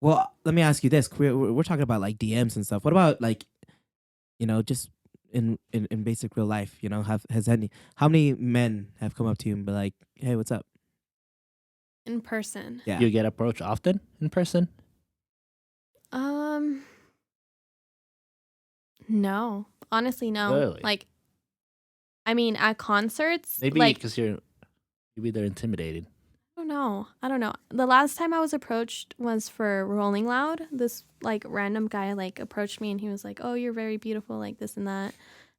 Well, let me ask you this: we're talking about like DMs and stuff. What about like just in basic real life? Have has any how many men have come up to you and be like, "Hey, what's up?" In person. Yeah. You get approached often in person? Um, no. Honestly, no. Really? Like, I mean, at concerts, Maybe like, because maybe they're intimidated. I don't know. I don't know. The last time I was approached was for Rolling Loud. This like random guy like approached me and he was like, "Oh, you're very beautiful," like this and that.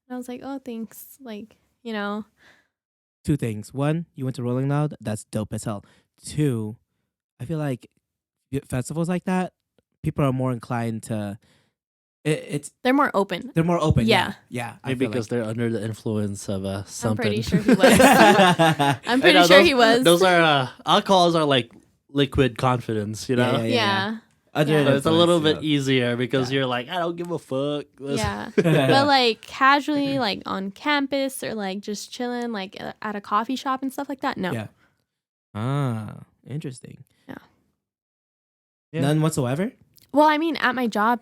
And I was like, "Oh, thanks." Like, Two things: one, you went to Rolling Loud. That's dope as hell. Two, I feel like festivals like that, people are more inclined to. It's they're more open. they're more open. Yeah. Yeah. I Maybe feel because they're under the influence of I'm something. pretty sure he was. like- I'm pretty sure he was. Those are alcohols are like liquid confidence, you know. Yeah. Under Yeah. the So it's a little bit influence, easier because Yeah. you're like, I don't give a fuck. Yeah. But like casually, like on campus or like just chilling, like at a coffee shop and stuff like that. No. Yeah. Ah, interesting. Yeah. None whatsoever. Well, I mean, at my job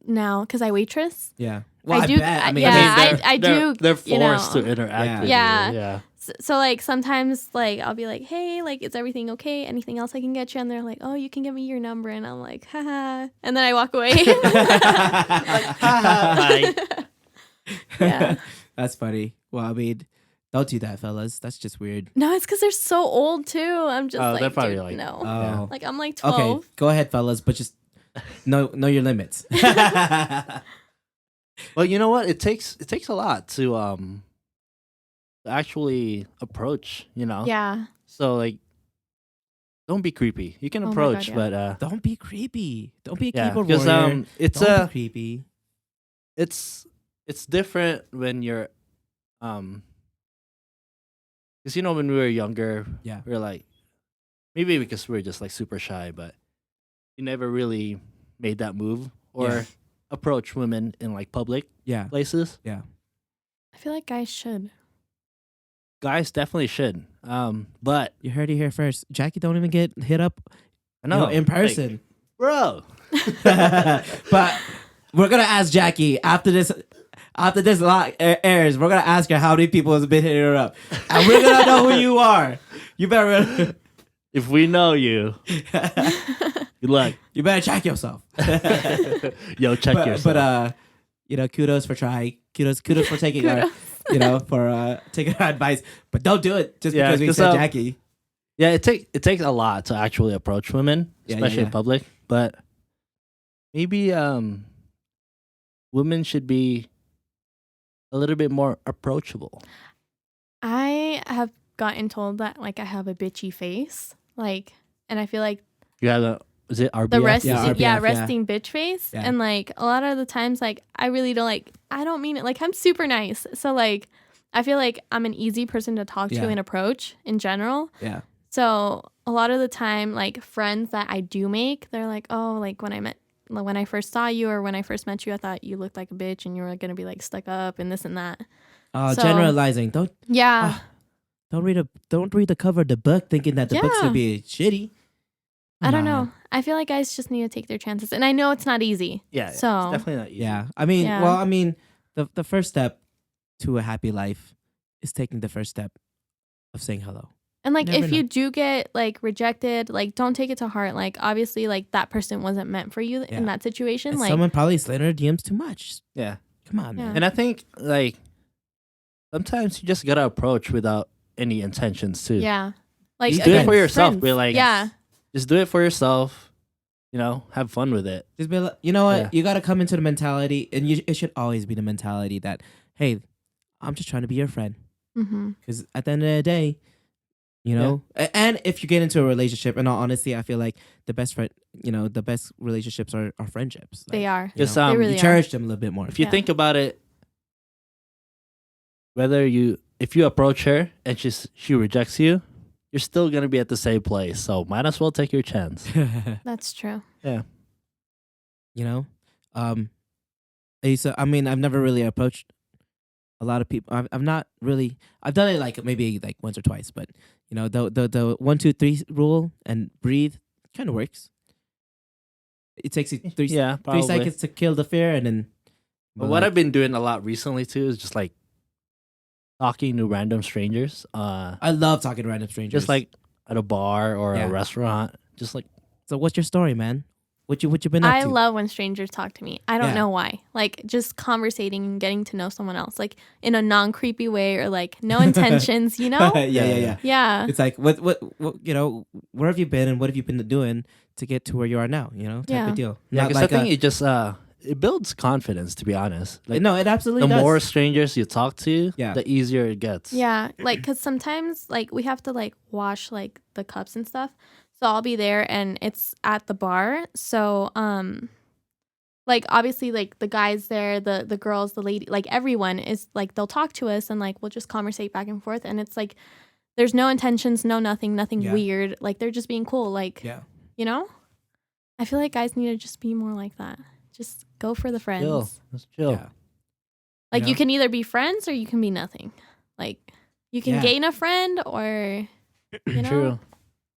now, because I waitress. Yeah. Well, I do. bet. I mean, yeah, they're- I do. They're forced you know. to interact with Yeah. you. Yeah. So like sometimes like I'll be like, hey, like is everything okay? Anything else I can get you? And they're like, oh, you can give me your number. And I'm like, haha. And then I walk away. Bye. Yeah. That's funny. Well, I mean, don't do that, fellas. That's just weird. No, it's because they're so old too. I'm just Oh, like, they're probably dude, like- no. Oh. Like I'm like 12. Okay, go ahead, fellas, but just know your limits. Well, you know what? It takes a lot to actually approach. You know. Yeah. So like, don't be creepy. You can Oh my approach, God, but Don't be creepy. Don't be a yeah, keyboard because warrior. it's Don't be creepy. it's different when you're because when we were younger, Yeah. we were like, maybe because we were just like super shy, but you never really made that move or Yeah. approach women in like public Yeah. places. Yeah. I feel like guys should. Guys definitely should. But You heard it here first. Jackie don't even get hit up I know in like, person. bro. But we're gonna ask Jackie after this lot airs. We're gonna ask her how many people has been hitting her up, and we're gonna know who you are. You better, If we know you, good luck. you better check yourself. Yo, check yourself. But kudos for trying. Kudos for taking our, for taking our advice. But don't do it just Yeah, because we 'cause, said Jackie. Yeah, it takes a lot to actually approach women, Yeah, especially yeah. in public. But maybe women should be a little bit more approachable. I have gotten told that like I have a bitchy face. Like, and I feel like You have is it RBF? the rest, Yeah, RBF, yeah, yeah. resting bitch face. Yeah. And like a lot of the times, like I really don't I don't mean it. Like I'm super nice. So like, I feel like I'm an easy person to talk Yeah. to and approach in general. Yeah. So a lot of the time, like friends that I do make, they're like, oh, like when I first saw you or when I first met you, I thought you looked like a bitch and you were gonna be like stuck up and this and that. So- Generalizing. Yeah. Don't read the cover of the book thinking that the book's Yeah. gonna be shitty. I don't Nah. know. I feel like guys just need to take their chances, and I know it's not easy. Yeah, So- it's definitely not easy. Yeah. I mean, Yeah. well, I mean, the first step to a happy life is taking the first step of saying hello. And like, Never if know. you do get like rejected, like don't take it to heart. Like obviously, like that person wasn't meant for you Yeah. in that situation. And Like, someone probably slid her DMs too much. Yeah. Come on, Yeah. man. And I think like sometimes you just gotta approach without any intentions too. yeah, like Just do it again, for yourself. friends. Be like, yeah, just do it for yourself. Have fun with it. Just be like, you know what? Yeah. You got to come into the mentality, and it should always be the mentality that, hey, I'm just trying to be your friend. mm-hmm. Because at the end of the day, and if you get into a relationship, in all honesty, I feel like the best friend, the best relationships are friendships. They are. You, Just know, They really you are. cherish them a little bit more. If you Yeah. think about it, if you approach her and she rejects you, you're still gonna be at the same place. So might as well take your chance. That's true. Yeah. I mean, I've never really approached a lot of people. I've not really. I've done it like maybe like once or twice, but the 1, 2, 3 rule and breathe kind of works. It takes you three Yeah, three probably. seconds to kill the fear, and then. But what I've been doing a lot recently too is just like talking to random strangers. I love talking to random strangers. Just like at a bar or Yeah. a restaurant. Just like So what's your story, man? What you been up I to? love when strangers talk to me. I don't Yeah. know why. Like just conversating and getting to know someone else, like in a non-creepy way or like no intentions, you know? yeah. Yeah. It's like what where have you been and what have you been doing to get to where you are now? Type Yeah. of deal. yeah, Not because like I think it just it builds confidence. To be honest, like no, it absolutely the does. more strangers you talk to, Yeah. the easier it gets. Yeah, like cuz sometimes like we have to like wash like the cups and stuff. So I'll be there and it's at the bar. So like obviously like the guys there, the girls, the lady, like everyone is like they'll talk to us and like we'll just conversate back and forth and it's like there's no intentions, no nothing Yeah. weird. Like they're just being cool like Yeah. you know? I feel like guys need to just be more like that. Just go for the friends. Chill. Let's chill. Yeah. Like Yeah. you can either be friends or you can be nothing. Like you can Yeah. gain a friend or you know. True.